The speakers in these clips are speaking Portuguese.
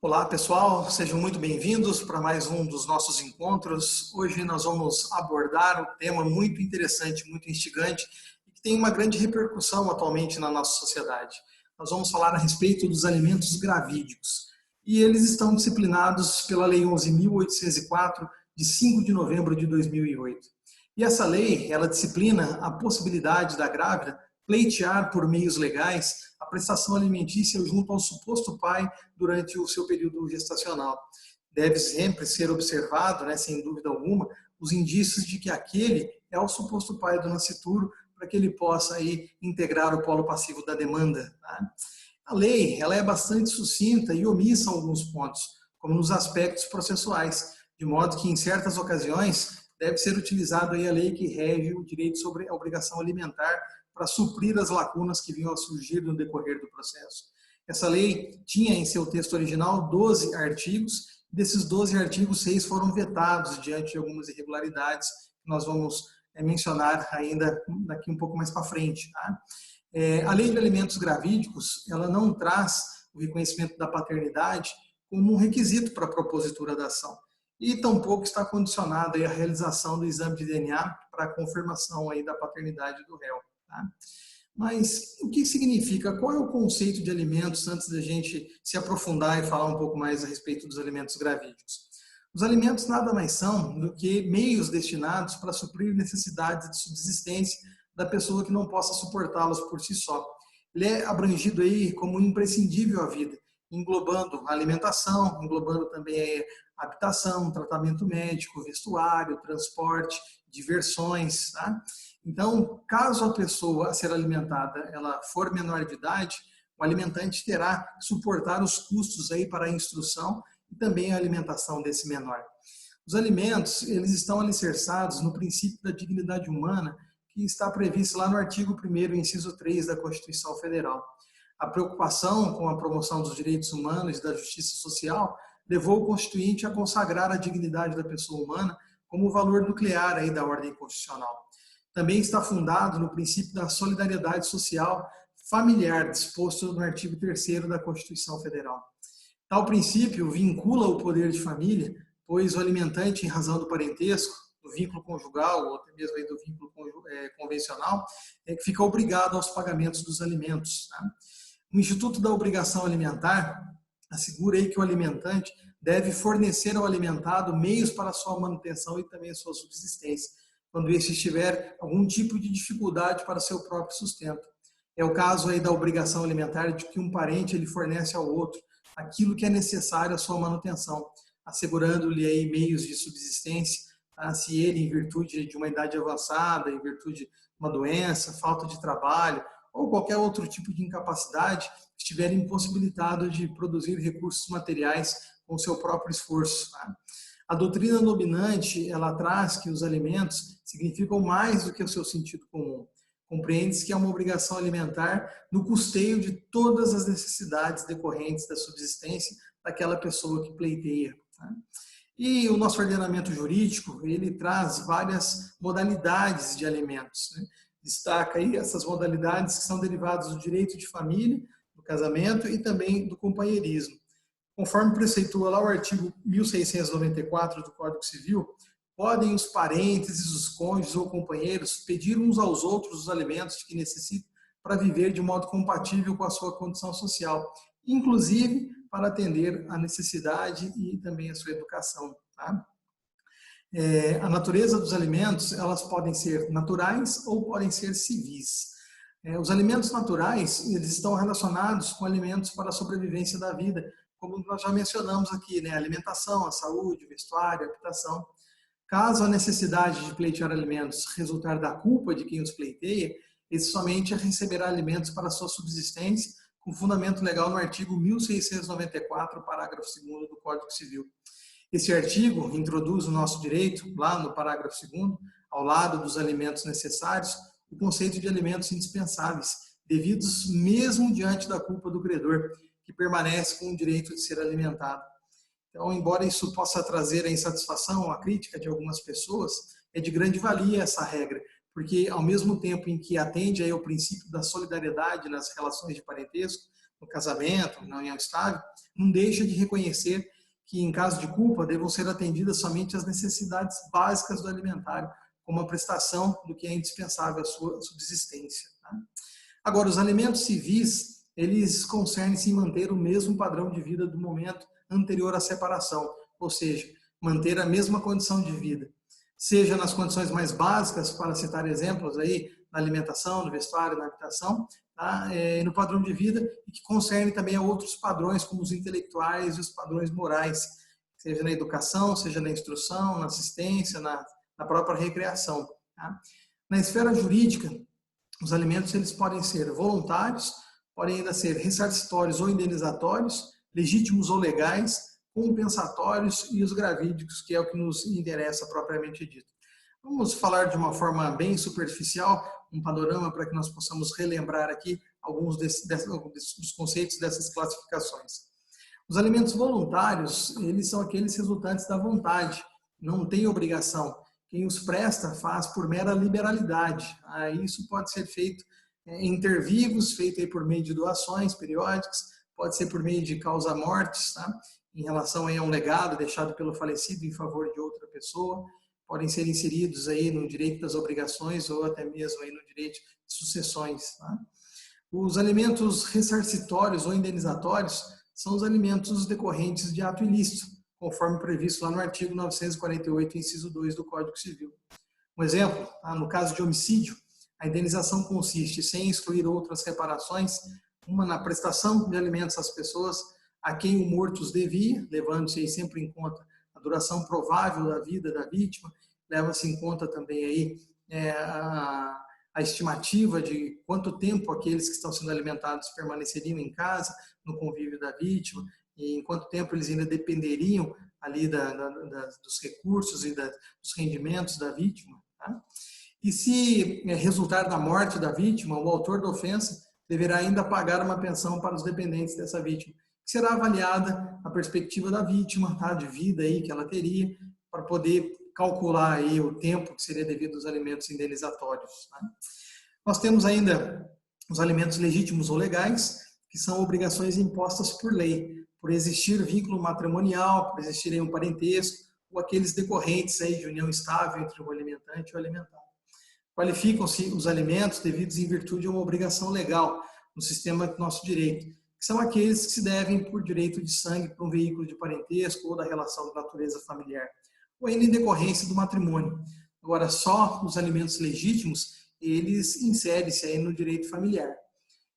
Olá pessoal, sejam muito bem-vindos para mais um dos nossos encontros. Hoje nós vamos abordar um tema muito interessante, muito instigante e que tem uma grande repercussão atualmente na nossa sociedade. Nós vamos falar a respeito dos alimentos gravídicos e eles estão disciplinados pela Lei 11.804 de 5 de novembro de 2008. E essa lei, ela disciplina a possibilidade da grávida pleitear por meios legais a prestação alimentícia junto ao suposto pai durante o seu período gestacional. Deve sempre ser observado, sem dúvida alguma, os indícios de que aquele é o suposto pai do nascituro para que ele possa aí integrar o polo passivo da demanda. Tá? A lei ela é bastante sucinta e omissa alguns pontos, como nos aspectos processuais, de modo que em certas ocasiões deve ser utilizada aí a lei que rege o direito sobre a obrigação alimentar para suprir as lacunas que vinham a surgir no decorrer do processo. Essa lei tinha em seu texto original 12 artigos, desses 12 artigos, 6 foram vetados diante de algumas irregularidades que nós vamos mencionar ainda daqui um pouco mais para frente. Tá? A lei de alimentos gravídicos, ela não traz o reconhecimento da paternidade como um requisito para a propositura da ação e tampouco está condicionada à realização do exame de DNA para a confirmação aí da paternidade do réu. Tá? Mas o que significa? Qual é o conceito de alimentos antes da gente se aprofundar e falar um pouco mais a respeito dos alimentos gravídicos? Os alimentos nada mais são do que meios destinados para suprir necessidades de subsistência da pessoa que não possa suportá-los por si só. Ele é abrangido aí como imprescindível à vida, englobando a alimentação, englobando também a habitação, tratamento médico, vestuário, transporte, diversões, tá? Então, caso a pessoa a ser alimentada ela for menor de idade, o alimentante terá que suportar os custos aí para a instrução e também a alimentação desse menor. Os alimentos, eles estão alicerçados no princípio da dignidade humana, que está previsto lá no artigo 1º, inciso 3 da Constituição Federal. A preocupação com a promoção dos direitos humanos e da justiça social levou o Constituinte a consagrar a dignidade da pessoa humana como valor nuclear aí da ordem constitucional. Também está fundado no princípio da solidariedade social familiar, disposto no artigo 3º da Constituição Federal. Tal princípio vincula o poder de família, pois o alimentante, em razão do parentesco, do vínculo conjugal, ou até mesmo aí do vínculo convencional, fica obrigado aos pagamentos dos alimentos. Tá? O Instituto da Obrigação Alimentar assegura aí que o alimentante deve fornecer ao alimentado meios para a sua manutenção e também a sua subsistência, quando este tiver algum tipo de dificuldade para seu próprio sustento. É o caso aí da obrigação alimentar de que um parente ele fornece ao outro aquilo que é necessário à sua manutenção, assegurando-lhe aí meios de subsistência, tá? Se ele, em virtude de uma idade avançada, em virtude de uma doença, falta de trabalho ou qualquer outro tipo de incapacidade, estiver impossibilitado de produzir recursos materiais com seu próprio esforço. Tá? A doutrina dominante, ela traz que os alimentos significam mais do que o seu sentido comum. Compreende-se que é uma obrigação alimentar no custeio de todas as necessidades decorrentes da subsistência daquela pessoa que pleiteia. Tá? E o nosso ordenamento jurídico, ele traz várias modalidades de alimentos. Né? Destaca aí essas modalidades que são derivadas do direito de família, do casamento e também do companheirismo. Conforme preceitua lá o artigo 1694 do Código Civil, podem os parentes, os cônjuges ou companheiros pedir uns aos outros os alimentos que necessitam para viver de modo compatível com a sua condição social, inclusive para atender à necessidade e também à sua educação. Tá? A natureza dos alimentos, elas podem ser naturais ou podem ser civis. Os alimentos naturais, eles estão relacionados com alimentos para a sobrevivência da vida, como nós já mencionamos aqui, né? A alimentação, a saúde, o vestuário, a habitação. Caso a necessidade de pleitear alimentos resultar da culpa de quem os pleiteia, esse somente receberá alimentos para sua subsistência, com fundamento legal no artigo 1694, parágrafo 2º do Código Civil. Esse artigo introduz o nosso direito, lá no parágrafo 2º, ao lado dos alimentos necessários, o conceito de alimentos indispensáveis, devidos mesmo diante da culpa do credor, que permanece com o direito de ser alimentado. Então, embora isso possa trazer a insatisfação, a crítica de algumas pessoas, é de grande valia essa regra, porque ao mesmo tempo em que atende aí ao princípio da solidariedade nas relações de parentesco, no casamento, na união estável, não deixa de reconhecer que, em caso de culpa, devam ser atendidas somente as necessidades básicas do alimentário, como a prestação do que é indispensável à sua subsistência. Tá? Agora, os alimentos civis, eles concernem-se em manter o mesmo padrão de vida do momento anterior à separação, ou seja, manter a mesma condição de vida, seja nas condições mais básicas, para citar exemplos aí, na alimentação, no vestuário, na habitação, tá? No padrão de vida, e que concerne também a outros padrões, como os intelectuais e os padrões morais, seja na educação, seja na instrução, na assistência, na própria recreação. Tá? Na esfera jurídica, os alimentos eles podem ser voluntários, podem ainda ser ressarcitórios ou indenizatórios, legítimos ou legais, compensatórios e os gravídicos, que é o que nos interessa propriamente dito. Vamos falar de uma forma bem superficial, um panorama para que nós possamos relembrar aqui alguns dos conceitos dessas classificações. Os alimentos voluntários, eles são aqueles resultantes da vontade, não tem obrigação. Quem os presta faz por mera liberalidade. Isso pode ser feito inter vivos, feito aí por meio de doações periódicas, pode ser por meio de causa-mortes, tá? Em relação aí a um legado deixado pelo falecido em favor de outra pessoa, podem ser inseridos aí no direito das obrigações ou até mesmo aí no direito de sucessões. Tá? Os alimentos ressarcitórios ou indenizatórios são os alimentos decorrentes de ato ilícito, conforme previsto lá no artigo 948, inciso 2 do Código Civil. Um exemplo, tá? No caso de homicídio, a indenização consiste, sem excluir outras reparações, uma na prestação de alimentos às pessoas a quem o morto os devia, levando-se aí sempre em conta a duração provável da vida da vítima, leva-se em conta também aí a estimativa de quanto tempo aqueles que estão sendo alimentados permaneceriam em casa, no convívio da vítima, e em quanto tempo eles ainda dependeriam ali dos recursos e dos rendimentos da vítima. Tá? E se resultar da morte da vítima, o autor da ofensa deverá ainda pagar uma pensão para os dependentes dessa vítima, que será avaliada a perspectiva da vítima, tá, de vida aí que ela teria, para poder calcular aí o tempo que seria devido aos alimentos indenizatórios. Tá? Nós temos ainda os alimentos legítimos ou legais, que são obrigações impostas por lei, por existir vínculo matrimonial, por existir aí um parentesco, ou aqueles decorrentes aí de união estável entre o alimentante e o alimentado. Qualificam-se os alimentos devidos em virtude de uma obrigação legal no sistema do nosso direito, que são aqueles que se devem por direito de sangue para um veículo de parentesco ou da relação de natureza familiar, ou ainda em decorrência do matrimônio. Agora, só os alimentos legítimos, eles inserem-se aí no direito familiar.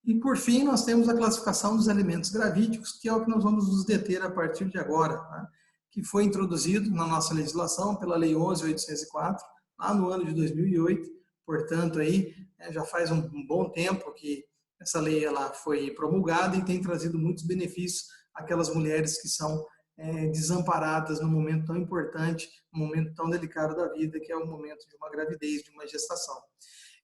E, por fim, nós temos a classificação dos alimentos gravídicos, que é o que nós vamos nos deter a partir de agora, tá? Que foi introduzido na nossa legislação pela Lei 11.804, lá no ano de 2008. Portanto, aí, já faz um bom tempo que essa lei ela foi promulgada e tem trazido muitos benefícios àquelas mulheres que são desamparadas num momento tão importante, num momento tão delicado da vida, que é o momento de uma gravidez, de uma gestação.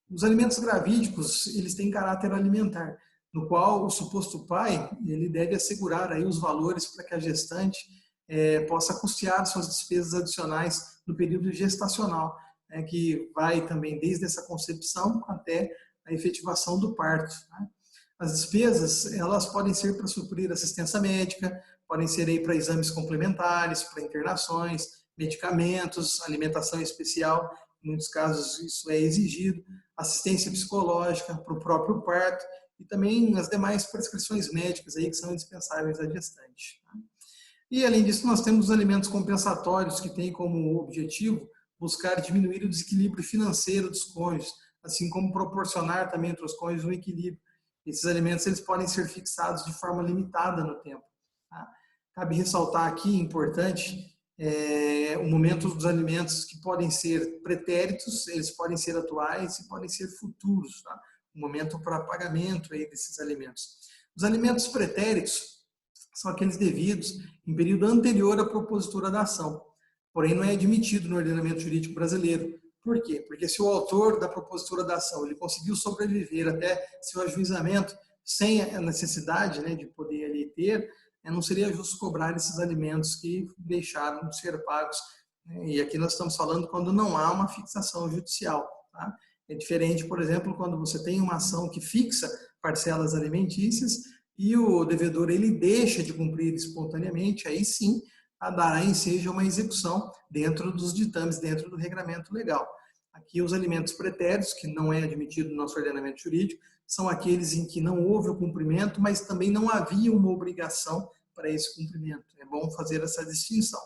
Os alimentos gravídicos, eles têm caráter alimentar, no qual o suposto pai, ele deve assegurar aí os valores para que a gestante possa custear suas despesas adicionais no período gestacional, que vai também desde essa concepção até a efetivação do parto. Né? As despesas, elas podem ser para suprir assistência médica, podem ser aí para exames complementares, para internações, medicamentos, alimentação especial, em muitos casos isso é exigido, assistência psicológica para o próprio parto e também as demais prescrições médicas aí que são indispensáveis à gestante. Tá? E além disso, nós temos os alimentos compensatórios que têm como objetivo buscar diminuir o desequilíbrio financeiro dos cônjuges, assim como proporcionar também entre os cônjuges um equilíbrio. Esses alimentos eles podem ser fixados de forma limitada no tempo. Tá? Cabe ressaltar aqui, importante, o momento dos alimentos que podem ser pretéritos, eles podem ser atuais e podem ser futuros. Tá? O momento para pagamento aí desses alimentos. Os alimentos pretéritos são aqueles devidos em período anterior à propositura da ação, porém não é admitido no ordenamento jurídico brasileiro. Por quê? Porque se o autor da propositura da ação ele conseguiu sobreviver até seu ajuizamento sem a necessidade, né, de poder ali ter, não seria justo cobrar esses alimentos que deixaram de ser pagos. E aqui nós estamos falando quando não há uma fixação judicial. Tá? É diferente, por exemplo, quando você tem uma ação que fixa parcelas alimentícias e o devedor ele deixa de cumprir espontaneamente, aí sim dará ensejo a uma execução dentro dos ditames, dentro do regramento legal. Aqui os alimentos pretéritos, que não é admitido no nosso ordenamento jurídico, são aqueles em que não houve o cumprimento, mas também não havia uma obrigação para esse cumprimento. É bom fazer essa distinção.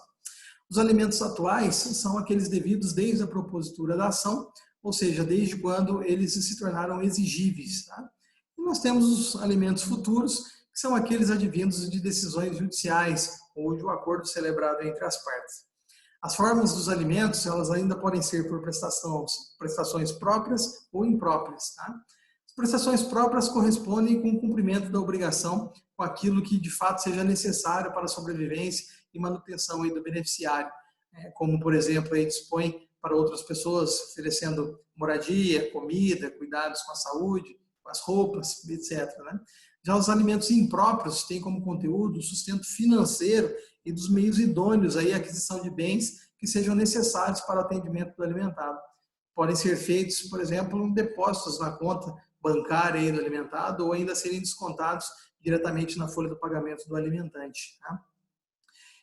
Os alimentos atuais são aqueles devidos desde a propositura da ação, ou seja, desde quando eles se tornaram exigíveis. Tá? E nós temos os alimentos futuros, que são aqueles advindos de decisões judiciais ou de um acordo celebrado entre as partes. As formas dos alimentos, elas ainda podem ser por prestações próprias ou impróprias. Tá? As prestações próprias correspondem com o cumprimento da obrigação com aquilo que de fato seja necessário para a sobrevivência e manutenção aí do beneficiário, como por exemplo aí dispõe para outras pessoas oferecendo moradia, comida, cuidados com a saúde, com as roupas, etc. Né? Já os alimentos impróprios têm como conteúdo o sustento financeiro e dos meios idôneos aí a aquisição de bens que sejam necessários para o atendimento do alimentado. Podem ser feitos, por exemplo, depósitos na conta bancária aí do alimentado ou ainda serem descontados diretamente na folha do pagamento do alimentante. Tá?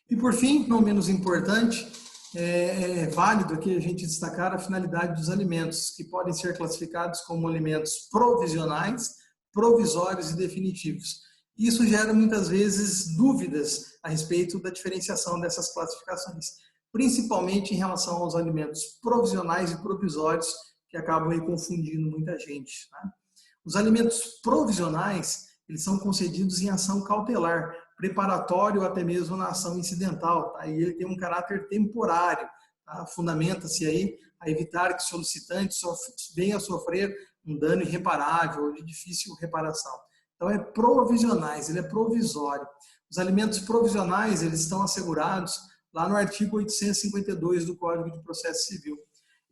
E por fim, não menos importante, é válido aqui a gente destacar a finalidade dos alimentos, que podem ser classificados como alimentos provisionais, provisórios e definitivos. Isso gera muitas vezes dúvidas a respeito da diferenciação dessas classificações, principalmente em relação aos alimentos provisionais e provisórios, que acabam aí confundindo muita gente. Tá? Os alimentos provisionais, eles são concedidos em ação cautelar, preparatório ou até mesmo na ação incidental, tá? E ele tem um caráter temporário, tá? Fundamenta-se aí a evitar que o solicitante venha a sofrer um dano irreparável ou de difícil reparação. Então é provisionais, ele é provisório. Os alimentos provisionais, eles estão assegurados lá no artigo 852 do Código de Processo Civil.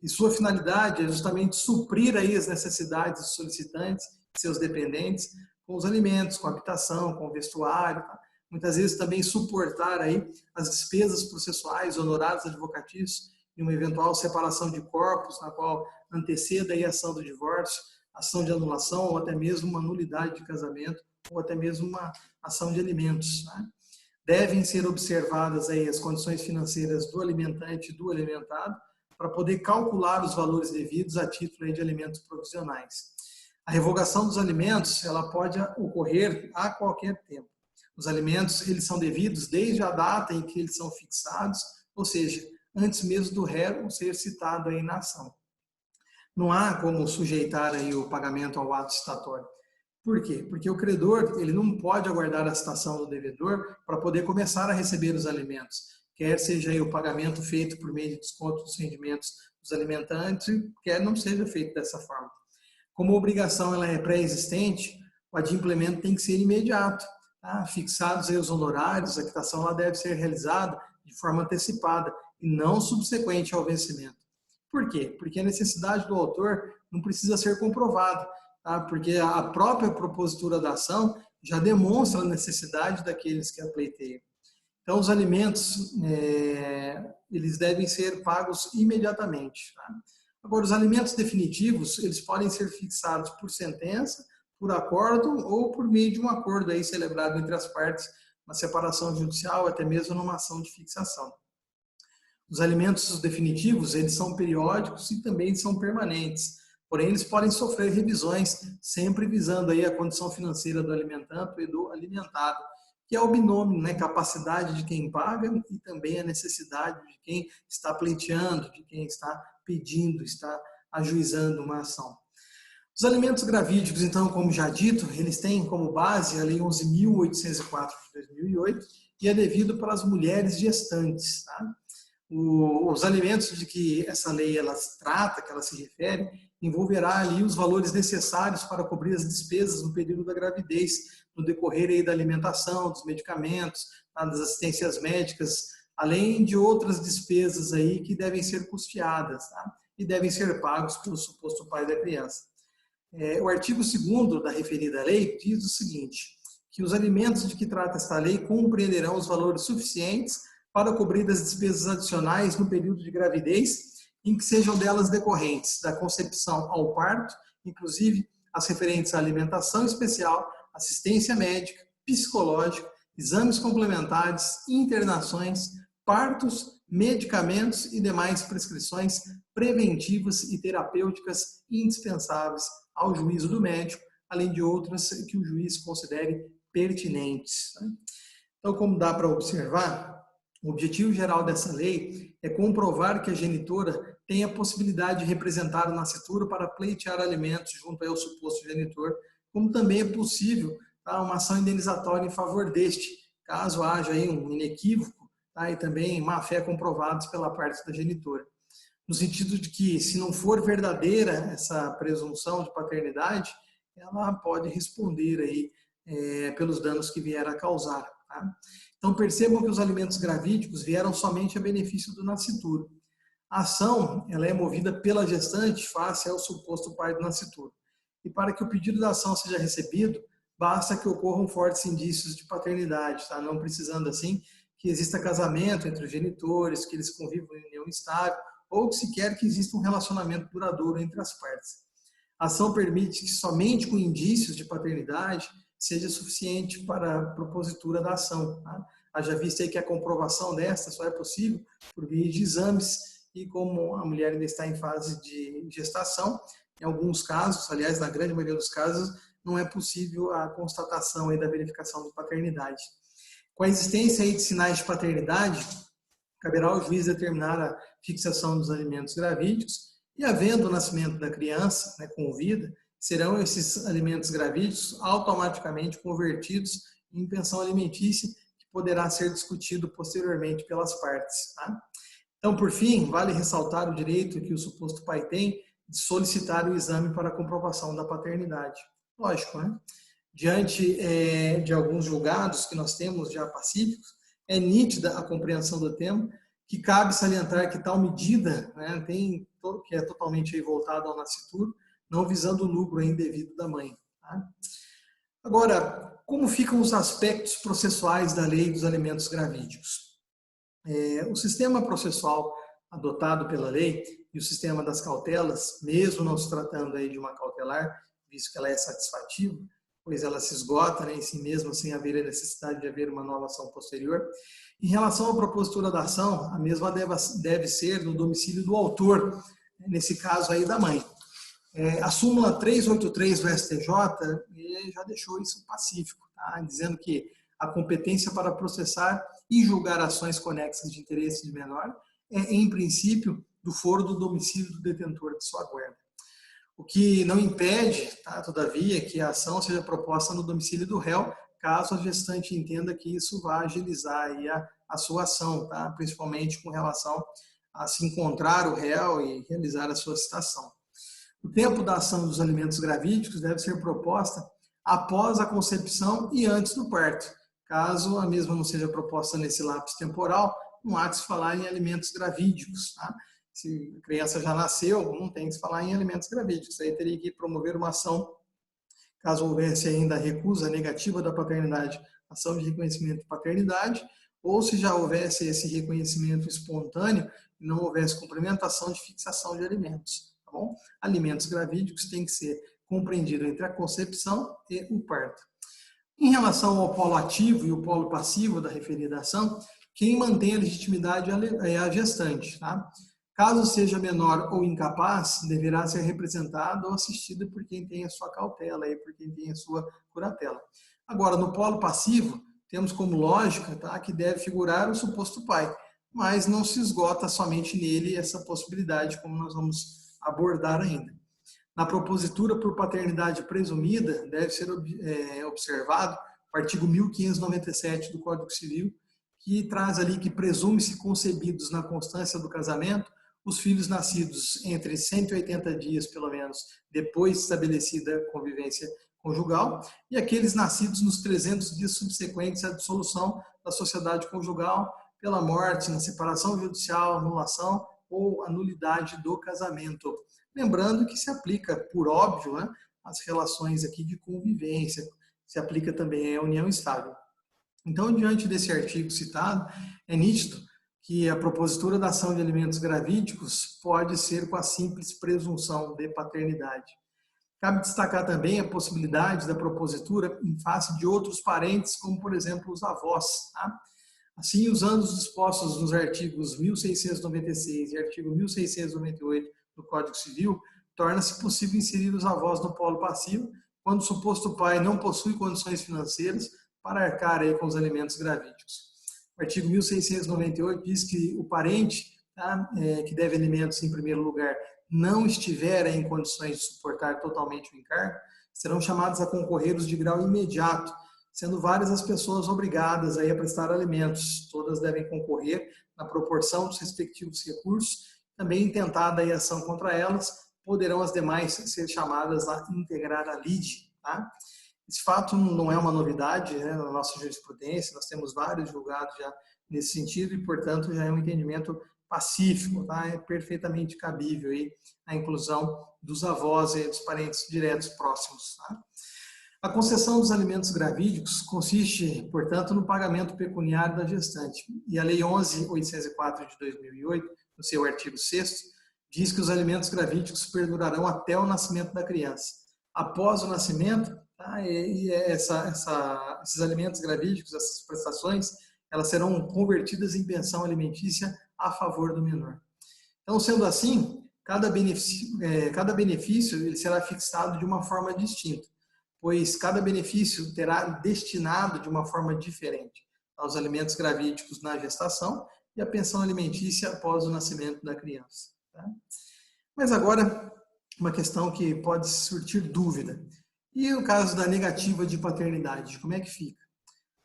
E sua finalidade é justamente suprir aí as necessidades dos solicitantes e seus dependentes com os alimentos, com a habitação, com o vestuário, tá? Muitas vezes também suportar aí as despesas processuais, honorários advocatícios em uma eventual separação de corpos, na qual anteceda aí a ação do divórcio, ação de anulação ou até mesmo uma nulidade de casamento ou até mesmo uma ação de alimentos. Né? Devem ser observadas aí as condições financeiras do alimentante e do alimentado para poder calcular os valores devidos a título aí de alimentos provisionais. A revogação dos alimentos, ela pode ocorrer a qualquer tempo. Os alimentos, eles são devidos desde a data em que eles são fixados, ou seja, antes mesmo do réu ser citado aí na ação. Não há como sujeitar aí o pagamento ao ato citatório. Por quê? Porque o credor, ele não pode aguardar a citação do devedor para poder começar a receber os alimentos, quer seja aí o pagamento feito por meio de desconto dos rendimentos dos alimentantes, quer não seja feito dessa forma. Como a obrigação ela é pré-existente, o adimplemento tem que ser imediato. Tá? Fixados aí os honorários, a quitação ela deve ser realizada de forma antecipada e não subsequente ao vencimento. Por quê? Porque a necessidade do autor não precisa ser comprovada, tá? Porque a própria propositura da ação já demonstra a necessidade daqueles que a pleiteiam. Então, os alimentos, eles devem ser pagos imediatamente. Tá? Agora, os alimentos definitivos, eles podem ser fixados por sentença, por acordo ou por meio de um acordo aí celebrado entre as partes, uma separação judicial, até mesmo numa ação de fixação. Os alimentos definitivos, eles são periódicos e também são permanentes, porém eles podem sofrer revisões, sempre visando aí a condição financeira do alimentante e do alimentado, que é o binômio, né, capacidade de quem paga e também a necessidade de quem está pleiteando, de quem está pedindo, está ajuizando uma ação. Os alimentos gravídicos, então, como já dito, eles têm como base a Lei 11.804 de 2008 e é devido para as mulheres gestantes. Tá? Os alimentos de que essa lei ela trata, que ela se refere, envolverá ali os valores necessários para cobrir as despesas no período da gravidez, no decorrer aí da alimentação, dos medicamentos, das assistências médicas, além de outras despesas aí que devem ser custeadas, tá? E devem ser pagos pelo suposto pai da criança. O artigo 2º da referida lei diz o seguinte, que os alimentos de que trata esta lei compreenderão os valores suficientes para cobrir as despesas adicionais no período de gravidez, em que sejam delas decorrentes da concepção ao parto, inclusive as referentes à alimentação especial, assistência médica, psicológico, exames complementares, internações, partos, medicamentos e demais prescrições preventivas e terapêuticas indispensáveis ao juízo do médico, além de outras que o juiz considere pertinentes. Então, como dá para observar, o objetivo geral dessa lei é comprovar que a genitora tem a possibilidade de representar o nascituro para pleitear alimentos junto ao suposto genitor, como também é possível uma ação indenizatória em favor deste, caso haja aí um inequívoco e também má-fé comprovados pela parte da genitora. No sentido de que, se não for verdadeira essa presunção de paternidade, ela pode responder aí, pelos danos que vier a causar. Tá? Então, percebam que os alimentos gravídicos vieram somente a benefício do nascituro. A ação ela é movida pela gestante face ao suposto pai do nascituro. E para que o pedido da ação seja recebido, basta que ocorram fortes indícios de paternidade, tá? Não precisando, assim, que exista casamento entre os genitores, que eles convivam em união estável, ou que sequer que exista um relacionamento duradouro entre as partes. A ação permite que somente com indícios de paternidade seja suficiente para a propositura da ação. Tá? Haja visto aí que a comprovação desta só é possível por via de exames e como a mulher ainda está em fase de gestação, em alguns casos, aliás, na grande maioria dos casos, não é possível a constatação aí da verificação de paternidade. Com a existência aí de sinais de paternidade, caberá ao juiz determinar a fixação dos alimentos gravídicos e, havendo o nascimento da criança, com vida, serão esses alimentos gravídicos automaticamente convertidos em pensão alimentícia, que poderá ser discutido posteriormente pelas partes. Tá? Então, por fim, vale ressaltar o direito que o suposto pai tem de solicitar o exame para a comprovação da paternidade. Lógico, né? Diante de alguns julgados que nós temos já pacíficos, é nítida a compreensão do tema, que cabe salientar que tal medida, né, que é totalmente voltada ao nascituro, não visando o lucro indevido da mãe. Tá? Agora, como ficam os aspectos processuais da lei dos alimentos gravídicos? O sistema processual adotado pela lei e o sistema das cautelas, mesmo não se tratando aí de uma cautelar, visto que ela é satisfativa, pois ela se esgota, né, em si mesma, sem haver a necessidade de haver uma nova ação posterior. Em relação à propositura da ação, a mesma deve ser no domicílio do autor, nesse caso aí da mãe. A súmula 383 do STJ já deixou isso pacífico, tá? Dizendo que a competência para processar e julgar ações conexas de interesse de menor é, em princípio, do foro do domicílio do detentor de sua guarda. O que não impede, tá, todavia, que a ação seja proposta no domicílio do réu, caso a gestante entenda que isso vai agilizar aí a sua ação, tá? Principalmente com relação a se encontrar o réu e realizar a sua citação. O tempo da ação dos alimentos gravídicos deve ser proposta após a concepção e antes do parto. Caso a mesma não seja proposta nesse lapso temporal, não há de se falar em alimentos gravídicos. Tá? Se a criança já nasceu, não tem que se falar em alimentos gravídicos. Aí teria que promover uma ação, caso houvesse ainda a recusa negativa da paternidade, ação de reconhecimento de paternidade, ou se já houvesse esse reconhecimento espontâneo e não houvesse cumprimentação de fixação de alimentos. Tá bom? Alimentos gravídicos têm que ser compreendidos entre a concepção e o parto. Em relação ao polo ativo e o polo passivo da referida ação, quem mantém a legitimidade é a gestante. Tá? Caso seja menor ou incapaz, deverá ser representada ou assistida por quem tem a sua cautela, por quem tem a sua curatela. Agora, no polo passivo, temos como lógica, tá, que deve figurar o suposto pai, mas não se esgota somente nele essa possibilidade, como nós vamos abordar ainda. Na propositura por paternidade presumida, deve ser observado o artigo 1597 do Código Civil, que traz ali que presume-se concebidos na constância do casamento os filhos nascidos entre 180 dias, pelo menos, depois de estabelecida a convivência conjugal, e aqueles nascidos nos 300 dias subsequentes à dissolução da sociedade conjugal pela morte, na separação judicial, anulação ou a nulidade do casamento. Lembrando que se aplica, por óbvio, né, as relações aqui de convivência, se aplica também à união estável. Então, diante desse artigo citado, é nítido que a propositura da ação de alimentos gravídicos pode ser com a simples presunção de paternidade. Cabe destacar também a possibilidade da propositura em face de outros parentes, como, por exemplo, os avós. Tá? Assim, usando os dispostos nos artigos 1696 e artigo 1698 do Código Civil, torna-se possível inserir os avós no polo passivo, quando o suposto pai não possui condições financeiras para arcar aí com os alimentos gravídicos. O artigo 1698 diz que o parente, tá, que deve alimentos em primeiro lugar, não estiver em condições de suportar totalmente o encargo, serão chamados a concorrer os de grau imediato, sendo várias as pessoas obrigadas aí a prestar alimentos. Todas devem concorrer na proporção dos respectivos recursos. Também intentada a ação contra elas, poderão as demais ser chamadas a integrar a lide. Tá? Esse fato não é uma novidade, né, na nossa jurisprudência, nós temos vários julgados já nesse sentido e, portanto, já é um entendimento pacífico, tá? É perfeitamente cabível aí a inclusão dos avós e dos parentes diretos próximos. Tá? A concessão dos alimentos gravídicos consiste, portanto, no pagamento pecuniário da gestante. E a Lei 11.804 de 2008, no seu artigo 6º, diz que os alimentos gravídicos perdurarão até o nascimento da criança. Após o nascimento, tá, esses alimentos gravídicos, essas prestações, elas serão convertidas em pensão alimentícia a favor do menor. Então, sendo assim, cada benefício ele será fixado de uma forma distinta, pois cada benefício terá destinado de uma forma diferente aos alimentos gravídicos na gestação e a pensão alimentícia após o nascimento da criança. Tá? Mas agora, uma questão que pode surtir dúvida. E o caso da negativa de paternidade, como é que fica?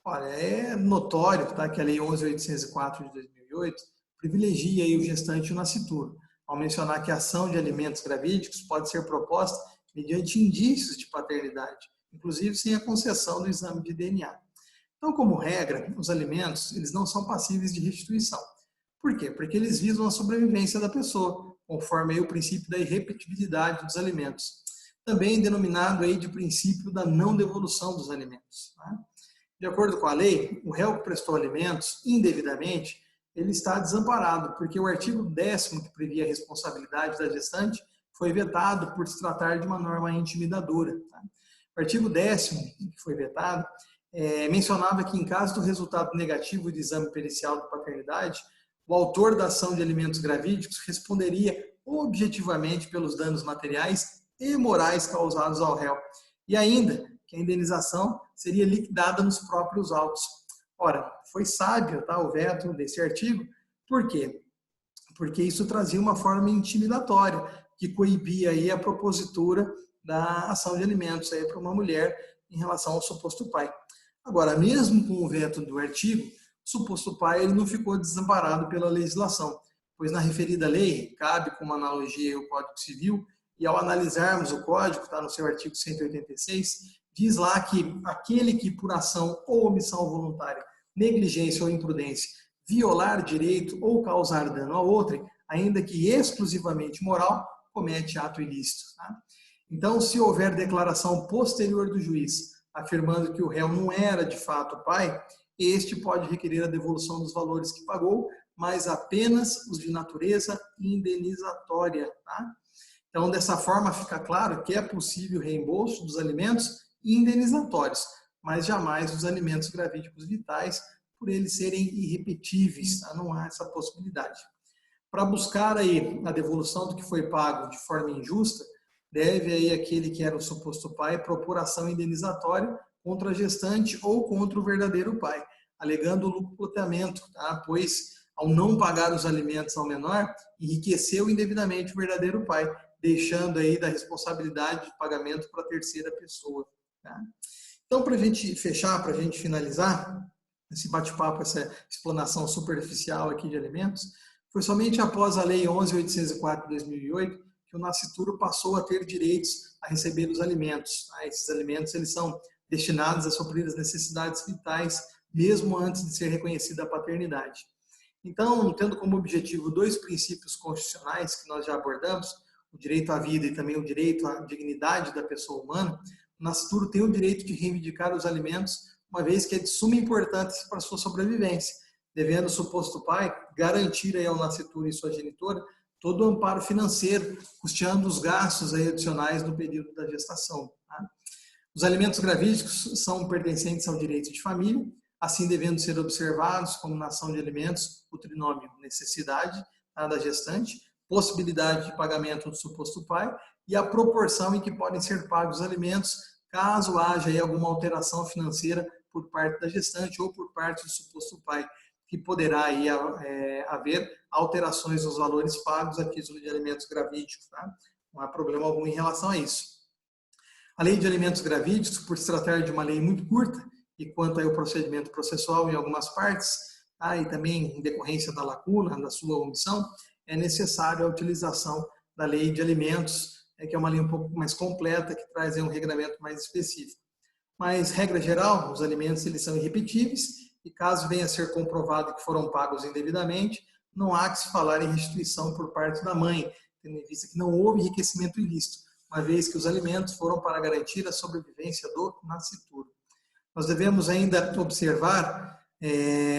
Olha, é notório, tá, que a Lei 11.804 de 2008 privilegia aí o gestante e o nascituro, ao mencionar que a ação de alimentos gravídicos pode ser proposta mediante indícios de paternidade, inclusive sem a concessão do exame de DNA. Então, como regra, os alimentos eles não são passíveis de restituição. Por quê? Porque eles visam a sobrevivência da pessoa, conforme aí o princípio da irrepetibilidade dos alimentos, também denominado aí de princípio da não devolução dos alimentos. Tá? De acordo com a lei, o réu que prestou alimentos indevidamente, ele está desamparado, porque o artigo 10º, que previa a responsabilidade da gestante, foi vetado por se tratar de uma norma intimidadora. Tá? O artigo 10º, que foi vetado, mencionava que em caso do resultado negativo de exame pericial de paternidade, o autor da ação de alimentos gravídicos responderia objetivamente pelos danos materiais e morais causados ao réu. E ainda que a indenização seria liquidada nos próprios autos. Ora, foi sábio, tá, o veto desse artigo. Por quê? Porque isso trazia uma forma intimidatória, que coibia aí a propositura da ação de alimentos aí para uma mulher em relação ao suposto pai. Agora, mesmo com o veto do artigo, o suposto pai ele não ficou desamparado pela legislação, pois na referida lei, cabe como analogia o Código Civil, e ao analisarmos o Código, está no seu artigo 186, diz lá que aquele que por ação ou omissão voluntária, negligência ou imprudência, violar direito ou causar dano a outrem, ainda que exclusivamente moral, comete ato ilícito. Tá? Então, se houver declaração posterior do juiz afirmando que o réu não era de fato o pai, este pode requerer a devolução dos valores que pagou, mas apenas os de natureza indenizatória. Tá? Então, dessa forma, fica claro que é possível o reembolso dos alimentos indenizatórios, mas jamais dos alimentos gravídicos vitais, por eles serem irrepetíveis, tá? Não há essa possibilidade. Para buscar aí a devolução do que foi pago de forma injusta, deve aí aquele que era o suposto pai propor ação indenizatória contra a gestante ou contra o verdadeiro pai, alegando lucrotamento, tá? Pois, ao não pagar os alimentos ao menor, enriqueceu indevidamente o verdadeiro pai, deixando aí da responsabilidade de pagamento para a terceira pessoa. Tá? Então, para a gente fechar, para a gente finalizar esse bate-papo, essa explanação superficial aqui de alimentos, foi somente após a Lei 11.804 de 2008 que o nascituro passou a ter direitos a receber os alimentos. Tá? Esses alimentos eles são destinados a suprir as necessidades vitais, mesmo antes de ser reconhecida a paternidade. Então, tendo como objetivo dois princípios constitucionais que nós já abordamos, o direito à vida e também o direito à dignidade da pessoa humana, o nascituro tem o direito de reivindicar os alimentos, uma vez que é de suma importância para a sua sobrevivência, devendo o suposto pai garantir aí ao nascituro e sua genitora todo o amparo financeiro, custeando os gastos aí adicionais no período da gestação. Tá? Os alimentos gravídicos são pertencentes ao direito de família, assim devendo ser observados como nação de alimentos o trinômio necessidade, tá, da gestante, possibilidade de pagamento do suposto pai e a proporção em que podem ser pagos os alimentos caso haja aí alguma alteração financeira por parte da gestante ou por parte do suposto pai, que poderá aí, haver alterações nos valores pagos a título de alimentos gravídicos. Tá? Não há problema algum em relação a isso. A lei de alimentos gravídicos, por se tratar de uma lei muito curta, e quanto ao procedimento processual em algumas partes, tá? E também em decorrência da lacuna, da sua omissão, é necessária a utilização da lei de alimentos, que é uma lei um pouco mais completa, que traz um regramento mais específico. Mas, regra geral, os alimentos eles são irrepetíveis e caso venha a ser comprovado que foram pagos indevidamente, não há que se falar em restituição por parte da mãe, tendo em vista que não houve enriquecimento ilícito, uma vez que os alimentos foram para garantir a sobrevivência do nascituro. Nós devemos ainda observar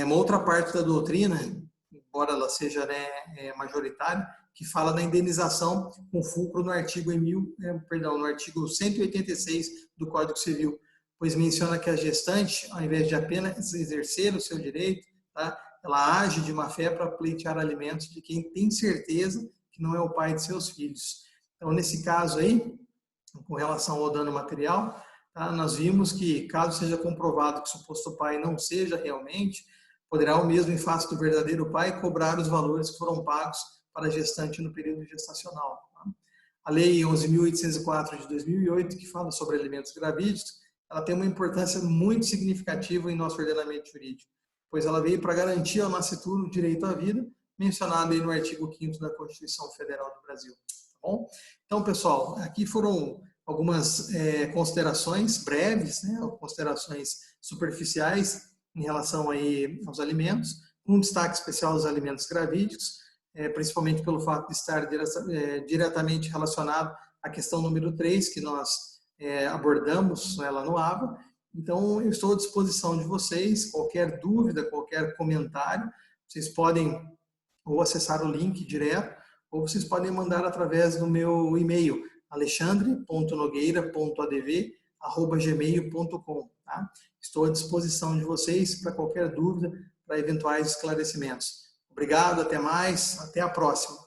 uma outra parte da doutrina, embora ela seja majoritária, que fala da indenização com fulcro no artigo, no artigo 186 do Código Civil, pois menciona que a gestante, ao invés de apenas exercer o seu direito, tá, ela age de má fé para pleitear alimentos de quem tem certeza que não é o pai de seus filhos. Então, nesse caso aí, com relação ao dano material, tá, nós vimos que, caso seja comprovado que o suposto pai não seja realmente, poderá o mesmo, em face do verdadeiro pai, cobrar os valores que foram pagos para a gestante no período gestacional. Tá? A Lei 11.804 de 2008, que fala sobre alimentos gravídicos, ela tem uma importância muito significativa em nosso ordenamento jurídico, pois ela veio para garantir ao nascituro o direito à vida, mencionado aí no artigo 5º da Constituição Federal do Brasil. Tá bom? Então, pessoal, aqui foram algumas considerações breves, né, considerações superficiais em relação aí aos alimentos, um destaque especial aos alimentos gravídicos, principalmente pelo fato de estar diretamente relacionado à questão número 3, que nós abordamos ela no AVA. Então, eu estou à disposição de vocês, qualquer dúvida, qualquer comentário, vocês podem ou acessar o link direto, ou vocês podem mandar através do meu e-mail, alexandre.nogueira.adv@gmail.com. Tá? Estou à disposição de vocês para qualquer dúvida, para eventuais esclarecimentos. Obrigado, até mais, até a próxima.